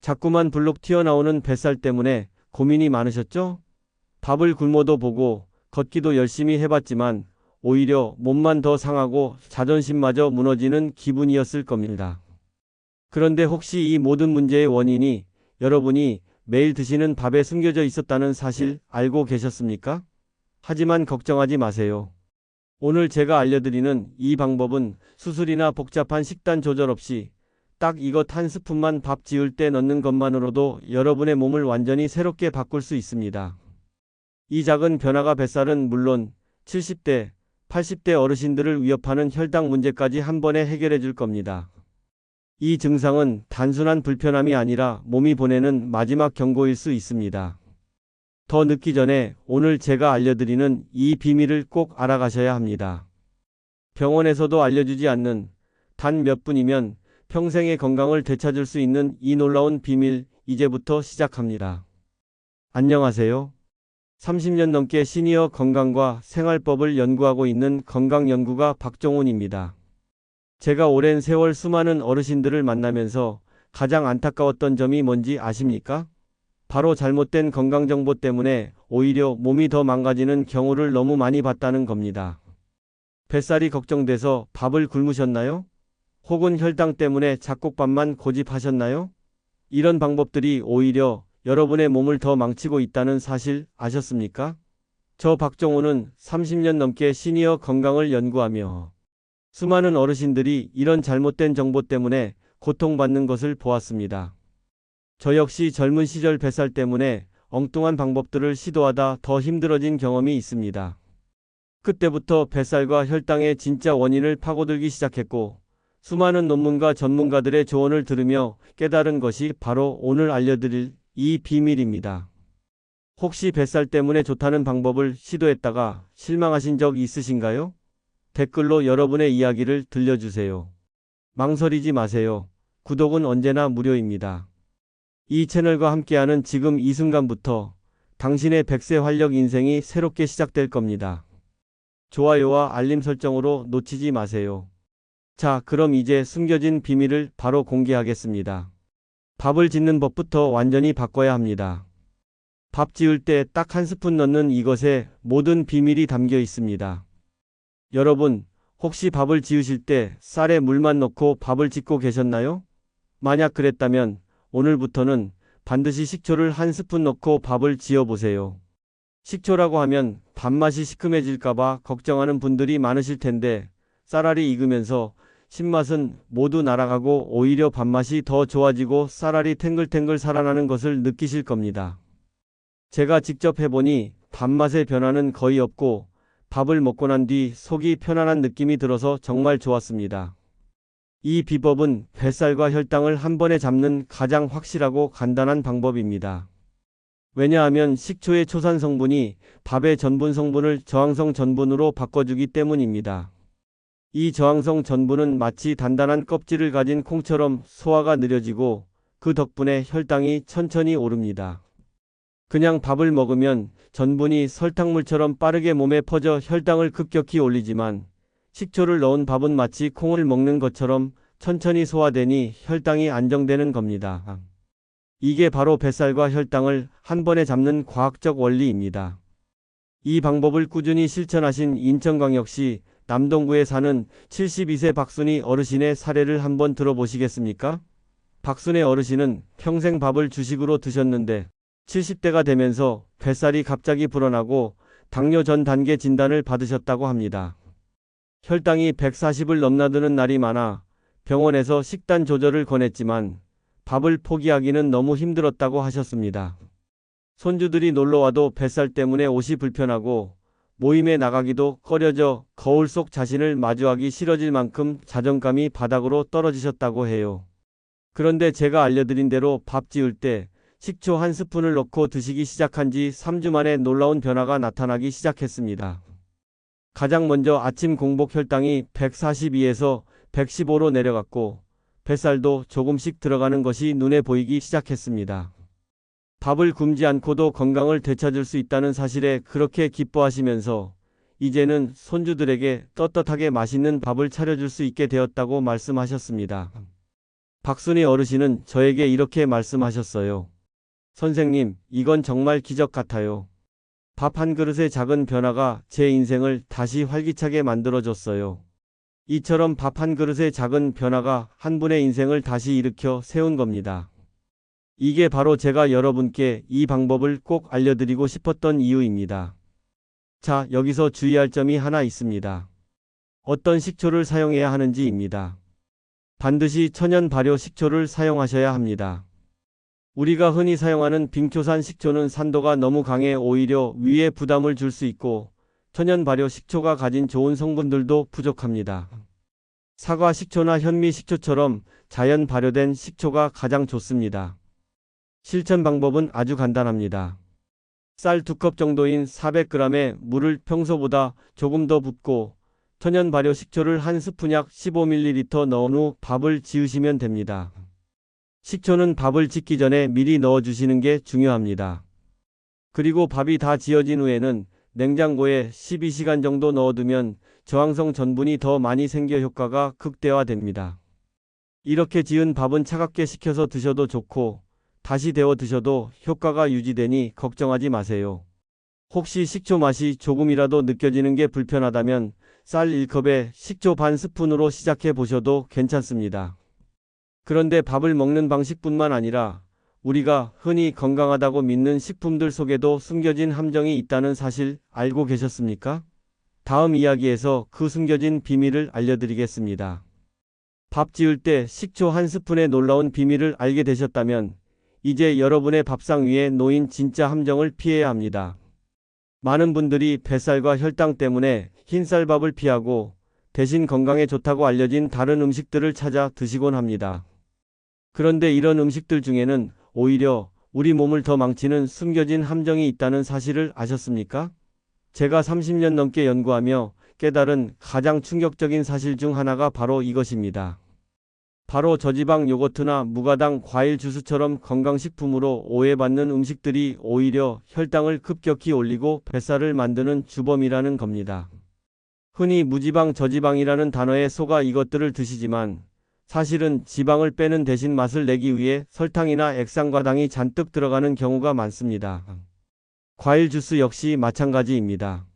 자꾸만 불룩 튀어나오는 뱃살 때문에 고민이 많으셨죠? 밥을 굶어도 보고 걷기도 열심히 해봤지만 오히려 몸만 더 상하고 자존심마저 무너지는 기분이었을 겁니다. 그런데 혹시 이 모든 문제의 원인이 여러분이 매일 드시는 밥에 숨겨져 있었다는 사실 알고 계셨습니까? 하지만 걱정하지 마세요. 오늘 제가 알려드리는 이 방법은 수술이나 복잡한 식단 조절 없이 딱 이것 한 스푼만 밥 지을 때 넣는 것만으로도 여러분의 몸을 완전히 새롭게 바꿀 수 있습니다. 이 작은 변화가 뱃살은 물론 70대, 80대 어르신들을 위협하는 혈당 문제까지 한 번에 해결해 줄 겁니다. 이 증상은 단순한 불편함이 아니라 몸이 보내는 마지막 경고일 수 있습니다. 더 늦기 전에 오늘 제가 알려드리는 이 비밀을 꼭 알아가셔야 합니다. 병원에서도 알려주지 않는 단 몇 분이면 평생의 건강을 되찾을 수 있는 이 놀라운 비밀 이제부터 시작합니다. 안녕하세요. 30년 넘게 시니어 건강과 생활법을 연구하고 있는 건강연구가 박종훈입니다. 제가 오랜 세월 수많은 어르신들을 만나면서 가장 안타까웠던 점이 뭔지 아십니까? 바로 잘못된 건강정보 때문에 오히려 몸이 더 망가지는 경우를 너무 많이 봤다는 겁니다. 뱃살이 걱정돼서 밥을 굶으셨나요? 혹은 혈당 때문에 잡곡밥만 고집하셨나요? 이런 방법들이 오히려 여러분의 몸을 더 망치고 있다는 사실 아셨습니까? 저 박종훈은 30년 넘게 시니어 건강을 연구하며 수많은 어르신들이 이런 잘못된 정보 때문에 고통받는 것을 보았습니다. 저 역시 젊은 시절 뱃살 때문에 엉뚱한 방법들을 시도하다 더 힘들어진 경험이 있습니다. 그때부터 뱃살과 혈당의 진짜 원인을 파고들기 시작했고 수많은 논문과 전문가들의 조언을 들으며 깨달은 것이 바로 오늘 알려드릴 이 비밀입니다. 혹시 뱃살 때문에 좋다는 방법을 시도했다가 실망하신 적 있으신가요? 댓글로 여러분의 이야기를 들려주세요. 망설이지 마세요. 구독은 언제나 무료입니다. 이 채널과 함께하는 지금 이 순간부터 당신의 100세 활력 인생이 새롭게 시작될 겁니다. 좋아요와 알림 설정으로 놓치지 마세요. 자, 그럼 이제 숨겨진 비밀을 바로 공개하겠습니다. 밥을 짓는 법부터 완전히 바꿔야 합니다. 밥 지을 때 딱 한 스푼 넣는 이것에 모든 비밀이 담겨 있습니다. 여러분, 혹시 밥을 지으실 때 쌀에 물만 넣고 밥을 짓고 계셨나요? 만약 그랬다면 오늘부터는 반드시 식초를 한 스푼 넣고 밥을 지어보세요. 식초라고 하면 밥맛이 시큼해질까봐 걱정하는 분들이 많으실 텐데 쌀알이 익으면서 신맛은 모두 날아가고 오히려 밥맛이 더 좋아지고 쌀알이 탱글탱글 살아나는 것을 느끼실 겁니다. 제가 직접 해보니 밥맛의 변화는 거의 없고 밥을 먹고 난 뒤 속이 편안한 느낌이 들어서 정말 좋았습니다. 이 비법은 뱃살과 혈당을 한 번에 잡는 가장 확실하고 간단한 방법입니다. 왜냐하면 식초의 초산 성분이 밥의 전분 성분을 저항성 전분으로 바꿔주기 때문입니다. 이 저항성 전분은 마치 단단한 껍질을 가진 콩처럼 소화가 느려지고 그 덕분에 혈당이 천천히 오릅니다. 그냥 밥을 먹으면 전분이 설탕물처럼 빠르게 몸에 퍼져 혈당을 급격히 올리지만 식초를 넣은 밥은 마치 콩을 먹는 것처럼 천천히 소화되니 혈당이 안정되는 겁니다. 이게 바로 뱃살과 혈당을 한 번에 잡는 과학적 원리입니다. 이 방법을 꾸준히 실천하신 인천광역시 남동구에 사는 72세 박순희 어르신의 사례를 한번 들어보시겠습니까? 박순희 어르신은 평생 밥을 주식으로 드셨는데 70대가 되면서 뱃살이 갑자기 불어나고 당뇨 전 단계 진단을 받으셨다고 합니다. 혈당이 140을 넘나드는 날이 많아 병원에서 식단 조절을 권했지만 밥을 포기하기는 너무 힘들었다고 하셨습니다. 손주들이 놀러와도 뱃살 때문에 옷이 불편하고 모임에 나가기도 꺼려져 거울 속 자신을 마주하기 싫어질 만큼 자존감이 바닥으로 떨어지셨다고 해요. 그런데 제가 알려드린 대로 밥 지을 때 식초 한 스푼을 넣고 드시기 시작한 지 3주 만에 놀라운 변화가 나타나기 시작했습니다. 가장 먼저 아침 공복 혈당이 142에서 115로 내려갔고 뱃살도 조금씩 들어가는 것이 눈에 보이기 시작했습니다. 밥을 굶지 않고도 건강을 되찾을 수 있다는 사실에 그렇게 기뻐하시면서 이제는 손주들에게 떳떳하게 맛있는 밥을 차려줄 수 있게 되었다고 말씀하셨습니다. 박순희 어르신은 저에게 이렇게 말씀하셨어요. 선생님, 이건 정말 기적 같아요. 밥 한 그릇의 작은 변화가 제 인생을 다시 활기차게 만들어줬어요. 이처럼 밥 한 그릇의 작은 변화가 한 분의 인생을 다시 일으켜 세운 겁니다. 이게 바로 제가 여러분께 이 방법을 꼭 알려드리고 싶었던 이유입니다. 자, 여기서 주의할 점이 하나 있습니다. 어떤 식초를 사용해야 하는지입니다. 반드시 천연 발효 식초를 사용하셔야 합니다. 우리가 흔히 사용하는 빙초산 식초는 산도가 너무 강해 오히려 위에 부담을 줄 수 있고 천연 발효 식초가 가진 좋은 성분들도 부족합니다. 사과 식초나 현미 식초처럼 자연 발효된 식초가 가장 좋습니다. 실천 방법은 아주 간단합니다. 쌀 2컵 정도인 400g의 물을 평소보다 조금 더 붓고 천연 발효 식초를 한 스푼 약 15ml 넣은 후 밥을 지으시면 됩니다. 식초는 밥을 짓기 전에 미리 넣어주시는 게 중요합니다. 그리고 밥이 다 지어진 후에는 냉장고에 12시간 정도 넣어두면 저항성 전분이 더 많이 생겨 효과가 극대화됩니다. 이렇게 지은 밥은 차갑게 식혀서 드셔도 좋고 다시 데워 드셔도 효과가 유지되니 걱정하지 마세요. 혹시 식초 맛이 조금이라도 느껴지는 게 불편하다면 쌀 1컵에 식초 반 스푼으로 시작해 보셔도 괜찮습니다. 그런데 밥을 먹는 방식뿐만 아니라 우리가 흔히 건강하다고 믿는 식품들 속에도 숨겨진 함정이 있다는 사실 알고 계셨습니까? 다음 이야기에서 그 숨겨진 비밀을 알려드리겠습니다. 밥 지을 때 식초 한 스푼의 놀라운 비밀을 알게 되셨다면 이제 여러분의 밥상 위에 놓인 진짜 함정을 피해야 합니다. 많은 분들이 뱃살과 혈당 때문에 흰쌀밥을 피하고 대신 건강에 좋다고 알려진 다른 음식들을 찾아 드시곤 합니다. 그런데 이런 음식들 중에는 오히려 우리 몸을 더 망치는 숨겨진 함정이 있다는 사실을 아셨습니까? 제가 30년 넘게 연구하며 깨달은 가장 충격적인 사실 중 하나가 바로 이것입니다. 바로 저지방 요거트나 무가당 과일 주스처럼 건강식품으로 오해받는 음식들이 오히려 혈당을 급격히 올리고 뱃살을 만드는 주범이라는 겁니다. 흔히 무지방 저지방이라는 단어에 속아 이것들을 드시지만 사실은 지방을 빼는 대신 맛을 내기 위해 설탕이나 액상과당이 잔뜩 들어가는 경우가 많습니다. 과일 주스 역시 마찬가지입니다.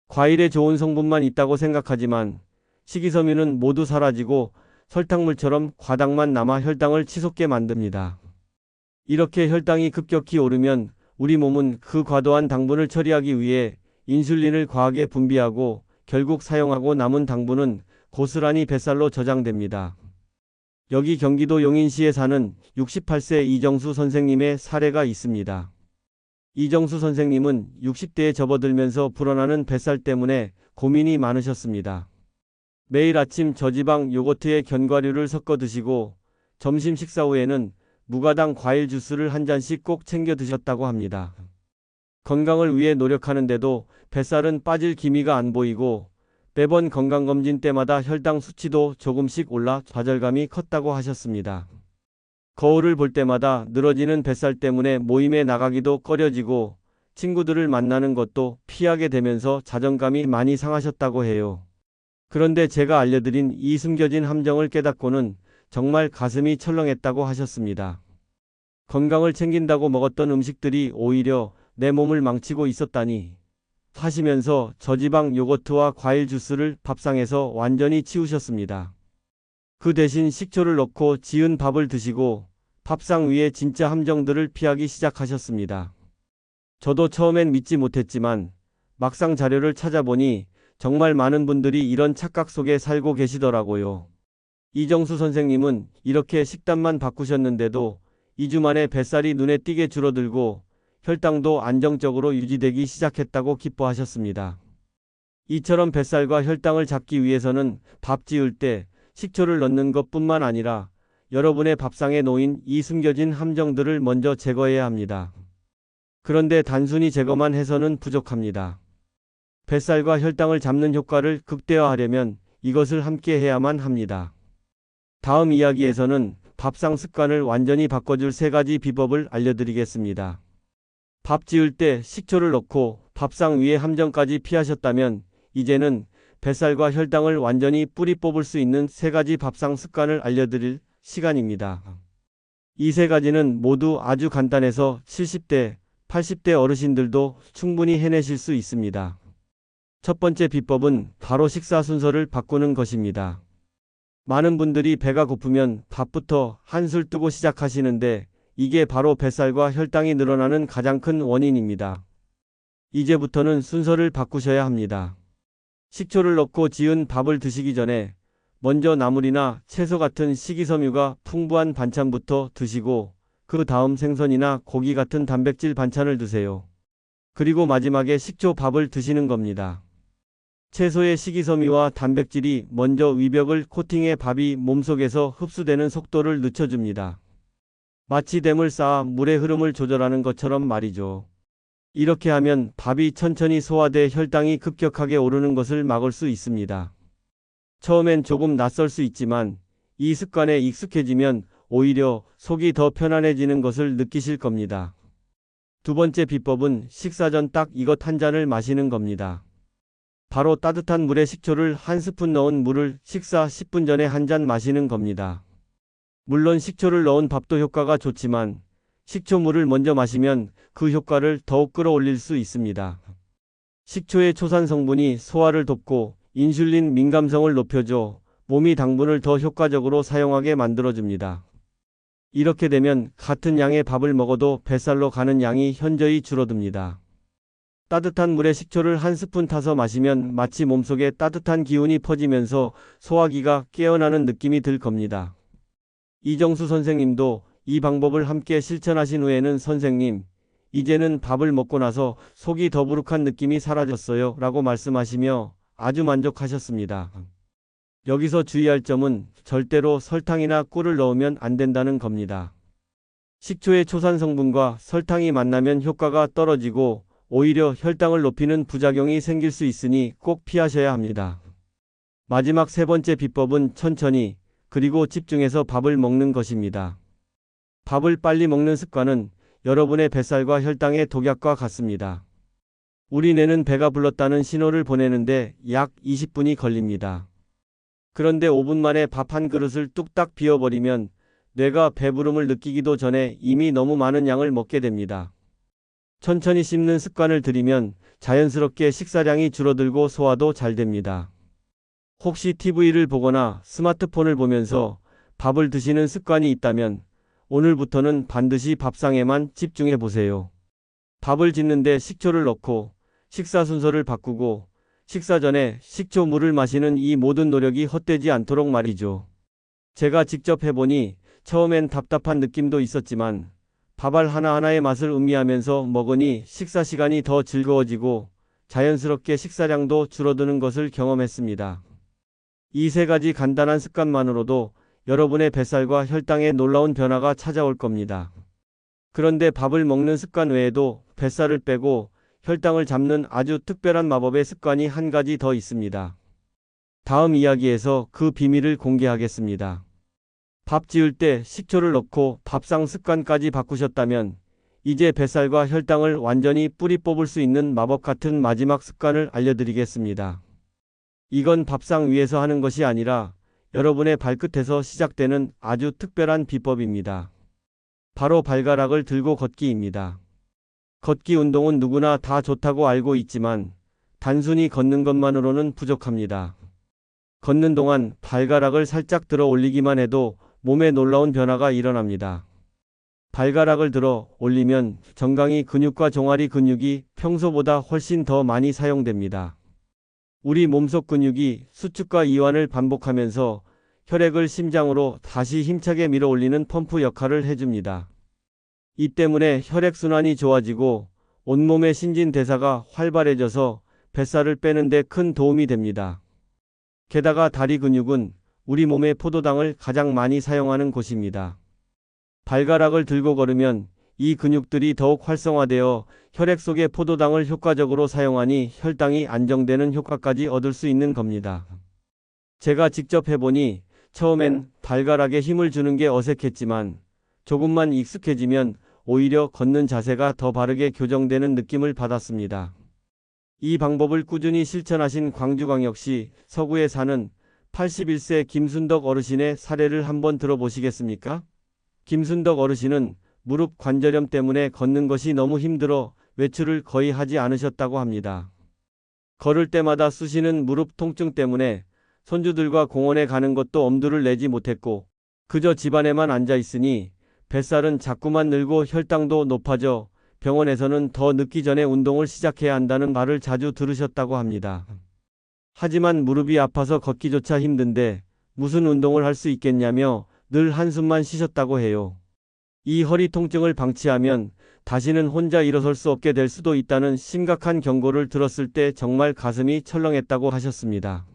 과일에 좋은 성분만 있다고 생각하지만 식이섬유는 모두 사라지고 설탕물처럼 과당만 남아 혈당을 치솟게 만듭니다. 이렇게 혈당이 급격히 오르면 우리 몸은 그 과도한 당분을 처리하기 위해 인슐린을 과하게 분비하고 결국 사용하고 남은 당분은 고스란히 뱃살로 저장됩니다. 여기 경기도 용인시에 사는 68세 이정수 선생님의 사례가 있습니다. 이정수 선생님은 60대에 접어들면서 불어나는 뱃살 때문에 고민이 많으셨습니다. 매일 아침 저지방 요거트에 견과류를 섞어 드시고 점심 식사 후에는 무가당 과일 주스를 한 잔씩 꼭 챙겨 드셨다고 합니다. 건강을 위해 노력하는데도 뱃살은 빠질 기미가 안 보이고 매번 건강검진 때마다 혈당 수치도 조금씩 올라 좌절감이 컸다고 하셨습니다. 거울을 볼 때마다 늘어지는 뱃살 때문에 모임에 나가기도 꺼려지고 친구들을 만나는 것도 피하게 되면서 자존감이 많이 상하셨다고 해요. 그런데 제가 알려드린 이 숨겨진 함정을 깨닫고는 정말 가슴이 철렁했다고 하셨습니다. 건강을 챙긴다고 먹었던 음식들이 오히려 내 몸을 망치고 있었다니 하시면서 저지방 요거트와 과일 주스를 밥상에서 완전히 치우셨습니다. 그 대신 식초를 넣고 지은 밥을 드시고 밥상 위에 진짜 함정들을 피하기 시작하셨습니다. 저도 처음엔 믿지 못했지만 막상 자료를 찾아보니 정말 많은 분들이 이런 착각 속에 살고 계시더라고요. 이정수 선생님은 이렇게 식단만 바꾸셨는데도 2주 만에 뱃살이 눈에 띄게 줄어들고 혈당도 안정적으로 유지되기 시작했다고 기뻐하셨습니다. 이처럼 뱃살과 혈당을 잡기 위해서는 밥 지을 때 식초를 넣는 것뿐만 아니라 여러분의 밥상에 놓인 이 숨겨진 함정들을 먼저 제거해야 합니다. 그런데 단순히 제거만 해서는 부족합니다. 뱃살과 혈당을 잡는 효과를 극대화하려면 이것을 함께 해야만 합니다. 다음 이야기에서는 밥상 습관을 완전히 바꿔줄 3가지 비법을 알려드리겠습니다. 밥 지을 때 식초를 넣고 밥상 위에 함정까지 피하셨다면 이제는 뱃살과 혈당을 완전히 뿌리 뽑을 수 있는 3가지 밥상 습관을 알려드릴 시간입니다. 이 세 가지는 모두 아주 간단해서 70대, 80대 어르신들도 충분히 해내실 수 있습니다. 첫 번째 비법은 바로 식사 순서를 바꾸는 것입니다. 많은 분들이 배가 고프면 밥부터 한술 뜨고 시작하시는데 이게 바로 뱃살과 혈당이 늘어나는 가장 큰 원인입니다. 이제부터는 순서를 바꾸셔야 합니다. 식초를 넣고 지은 밥을 드시기 전에 먼저 나물이나 채소 같은 식이섬유가 풍부한 반찬부터 드시고 그 다음 생선이나 고기 같은 단백질 반찬을 드세요. 그리고 마지막에 식초 밥을 드시는 겁니다. 채소의 식이섬유와 단백질이 먼저 위벽을 코팅해 밥이 몸속에서 흡수되는 속도를 늦춰줍니다. 마치 댐을 쌓아 물의 흐름을 조절하는 것처럼 말이죠. 이렇게 하면 밥이 천천히 소화돼 혈당이 급격하게 오르는 것을 막을 수 있습니다. 처음엔 조금 낯설 수 있지만 이 습관에 익숙해지면 오히려 속이 더 편안해지는 것을 느끼실 겁니다. 두 번째 비법은 식사 전 딱 이것 한 잔을 마시는 겁니다. 바로 따뜻한 물에 식초를 한 스푼 넣은 물을 식사 10분 전에 한 잔 마시는 겁니다. 물론 식초를 넣은 밥도 효과가 좋지만 식초물을 먼저 마시면 그 효과를 더욱 끌어올릴 수 있습니다. 식초의 초산 성분이 소화를 돕고 인슐린 민감성을 높여줘 몸이 당분을 더 효과적으로 사용하게 만들어줍니다. 이렇게 되면 같은 양의 밥을 먹어도 뱃살로 가는 양이 현저히 줄어듭니다. 따뜻한 물에 식초를 한 스푼 타서 마시면 마치 몸속에 따뜻한 기운이 퍼지면서 소화기가 깨어나는 느낌이 들 겁니다. 이정수 선생님도 이 방법을 함께 실천하신 후에는 선생님, 이제는 밥을 먹고 나서 속이 더부룩한 느낌이 사라졌어요 라고 말씀하시며 아주 만족하셨습니다. 여기서 주의할 점은 절대로 설탕이나 꿀을 넣으면 안 된다는 겁니다. 식초의 초산 성분과 설탕이 만나면 효과가 떨어지고 오히려 혈당을 높이는 부작용이 생길 수 있으니 꼭 피하셔야 합니다. 마지막 세 번째 비법은 천천히 그리고 집중해서 밥을 먹는 것입니다. 밥을 빨리 먹는 습관은 여러분의 뱃살과 혈당의 독약과 같습니다. 우리 뇌는 배가 불렀다는 신호를 보내는데 약 20분이 걸립니다. 그런데 5분 만에 밥 한 그릇을 뚝딱 비워버리면 뇌가 배부름을 느끼기도 전에 이미 너무 많은 양을 먹게 됩니다. 천천히 씹는 습관을 들이면 자연스럽게 식사량이 줄어들고 소화도 잘 됩니다. 혹시 TV를 보거나 스마트폰을 보면서 밥을 드시는 습관이 있다면 오늘부터는 반드시 밥상에만 집중해 보세요. 밥을 짓는데 식초를 넣고 식사 순서를 바꾸고 식사 전에 식초물을 마시는 이 모든 노력이 헛되지 않도록 말이죠. 제가 직접 해보니 처음엔 답답한 느낌도 있었지만 밥알 하나하나의 맛을 음미하면서 먹으니 식사 시간이 더 즐거워지고 자연스럽게 식사량도 줄어드는 것을 경험했습니다. 이 세 가지 간단한 습관만으로도 여러분의 뱃살과 혈당에 놀라운 변화가 찾아올 겁니다. 그런데 밥을 먹는 습관 외에도 뱃살을 빼고 혈당을 잡는 아주 특별한 마법의 습관이 한 가지 더 있습니다. 다음 이야기에서 그 비밀을 공개하겠습니다. 밥 지을 때 식초를 넣고 밥상 습관까지 바꾸셨다면 이제 뱃살과 혈당을 완전히 뿌리 뽑을 수 있는 마법 같은 마지막 습관을 알려드리겠습니다. 이건 밥상 위에서 하는 것이 아니라 여러분의 발끝에서 시작되는 아주 특별한 비법입니다. 바로 발가락을 들고 걷기입니다. 걷기 운동은 누구나 다 좋다고 알고 있지만 단순히 걷는 것만으로는 부족합니다. 걷는 동안 발가락을 살짝 들어 올리기만 해도 몸에 놀라운 변화가 일어납니다. 발가락을 들어 올리면 정강이 근육과 종아리 근육이 평소보다 훨씬 더 많이 사용됩니다. 우리 몸속 근육이 수축과 이완을 반복하면서 혈액을 심장으로 다시 힘차게 밀어 올리는 펌프 역할을 해줍니다. 이 때문에 혈액순환이 좋아지고 온몸의 신진대사가 활발해져서 뱃살을 빼는 데 큰 도움이 됩니다. 게다가 다리 근육은 우리 몸의 포도당을 가장 많이 사용하는 곳입니다. 발가락을 들고 걸으면 이 근육들이 더욱 활성화되어 혈액 속의 포도당을 효과적으로 사용하니 혈당이 안정되는 효과까지 얻을 수 있는 겁니다. 제가 직접 해보니 처음엔 발가락에 힘을 주는 게 어색했지만 조금만 익숙해지면 오히려 걷는 자세가 더 바르게 교정되는 느낌을 받았습니다. 이 방법을 꾸준히 실천하신 광주광역시 서구에 사는 81세 김순덕 어르신의 사례를 한번 들어보시겠습니까? 김순덕 어르신은 무릎 관절염 때문에 걷는 것이 너무 힘들어 외출을 거의 하지 않으셨다고 합니다. 걸을 때마다 쑤시는 무릎 통증 때문에 손주들과 공원에 가는 것도 엄두를 내지 못했고 그저 집안에만 앉아 있으니 뱃살은 자꾸만 늘고 혈당도 높아져 병원에서는 더 늦기 전에 운동을 시작해야 한다는 말을 자주 들으셨다고 합니다. 하지만 무릎이 아파서 걷기조차 힘든데 무슨 운동을 할 수 있겠냐며 늘 한숨만 쉬셨다고 해요. 이 허리 통증을 방치하면 다시는 혼자 일어설 수 없게 될 수도 있다는 심각한 경고를 들었을 때 정말 가슴이 철렁했다고 하셨습니다.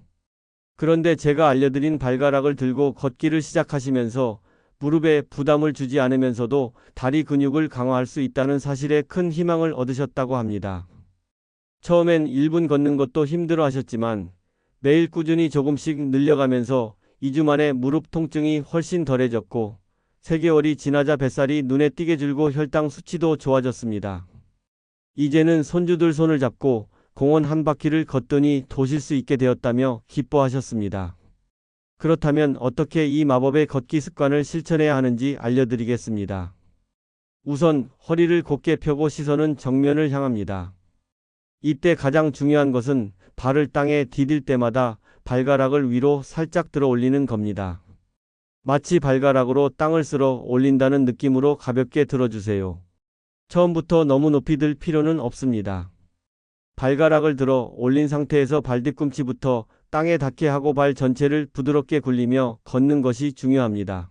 그런데 제가 알려드린 발가락을 들고 걷기를 시작하시면서 무릎에 부담을 주지 않으면서도 다리 근육을 강화할 수 있다는 사실에 큰 희망을 얻으셨다고 합니다. 처음엔 1분 걷는 것도 힘들어 하셨지만 매일 꾸준히 조금씩 늘려가면서 2주 만에 무릎 통증이 훨씬 덜해졌고 3개월이 지나자 뱃살이 눈에 띄게 줄고 혈당 수치도 좋아졌습니다. 이제는 손주들 손을 잡고 공원 한 바퀴를 걷더니 도실 수 있게 되었다며 기뻐하셨습니다. 그렇다면 어떻게 이 마법의 걷기 습관을 실천해야 하는지 알려드리겠습니다. 우선 허리를 곧게 펴고 시선은 정면을 향합니다. 이때 가장 중요한 것은 발을 땅에 디딜 때마다 발가락을 위로 살짝 들어 올리는 겁니다. 마치 발가락으로 땅을 쓸어 올린다는 느낌으로 가볍게 들어주세요. 처음부터 너무 높이 들 필요는 없습니다. 발가락을 들어 올린 상태에서 발뒤꿈치부터 땅에 닿게 하고 발 전체를 부드럽게 굴리며 걷는 것이 중요합니다.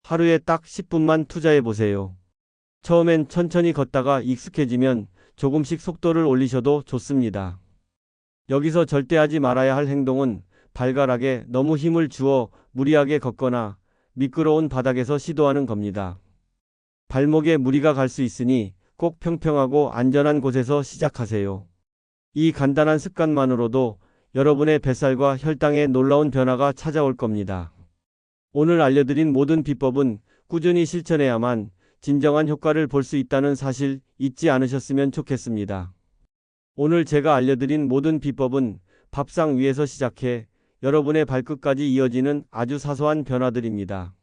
하루에 딱 10분만 투자해 보세요. 처음엔 천천히 걷다가 익숙해지면 조금씩 속도를 올리셔도 좋습니다. 여기서 절대 하지 말아야 할 행동은 발가락에 너무 힘을 주어 무리하게 걷거나 미끄러운 바닥에서 시도하는 겁니다. 발목에 무리가 갈 수 있으니 꼭 평평하고 안전한 곳에서 시작하세요. 이 간단한 습관만으로도 여러분의 뱃살과 혈당에 놀라운 변화가 찾아올 겁니다. 오늘 알려드린 모든 비법은 꾸준히 실천해야만 진정한 효과를 볼 수 있다는 사실 잊지 않으셨으면 좋겠습니다. 오늘 제가 알려드린 모든 비법은 밥상 위에서 시작해 여러분의 발끝까지 이어지는 아주 사소한 변화들입니다.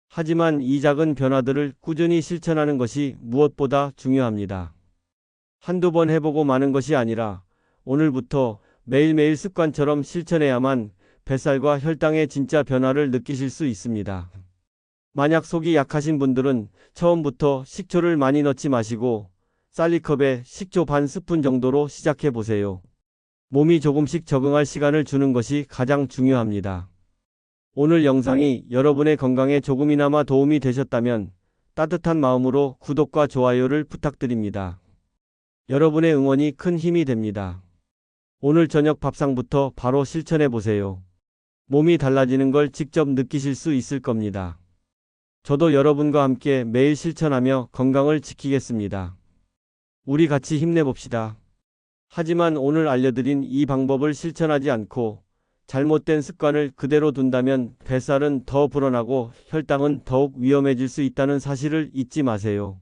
하지만 이 작은 변화들을 꾸준히 실천하는 것이 무엇보다 중요합니다. 한두 번 해보고 마는 것이 아니라 오늘부터 매일매일 습관처럼 실천해야만 뱃살과 혈당의 진짜 변화를 느끼실 수 있습니다. 만약 속이 약하신 분들은 처음부터 식초를 많이 넣지 마시고 쌀리컵에 식초 반 스푼 정도로 시작해 보세요. 몸이 조금씩 적응할 시간을 주는 것이 가장 중요합니다. 오늘 영상이 여러분의 건강에 조금이나마 도움이 되셨다면 따뜻한 마음으로 구독과 좋아요를 부탁드립니다. 여러분의 응원이 큰 힘이 됩니다. 오늘 저녁 밥상부터 바로 실천해 보세요. 몸이 달라지는 걸 직접 느끼실 수 있을 겁니다. 저도 여러분과 함께 매일 실천하며 건강을 지키겠습니다. 우리 같이 힘내봅시다. 하지만 오늘 알려드린 이 방법을 실천하지 않고 잘못된 습관을 그대로 둔다면 뱃살은 더 불어나고 혈당은 더욱 위험해질 수 있다는 사실을 잊지 마세요.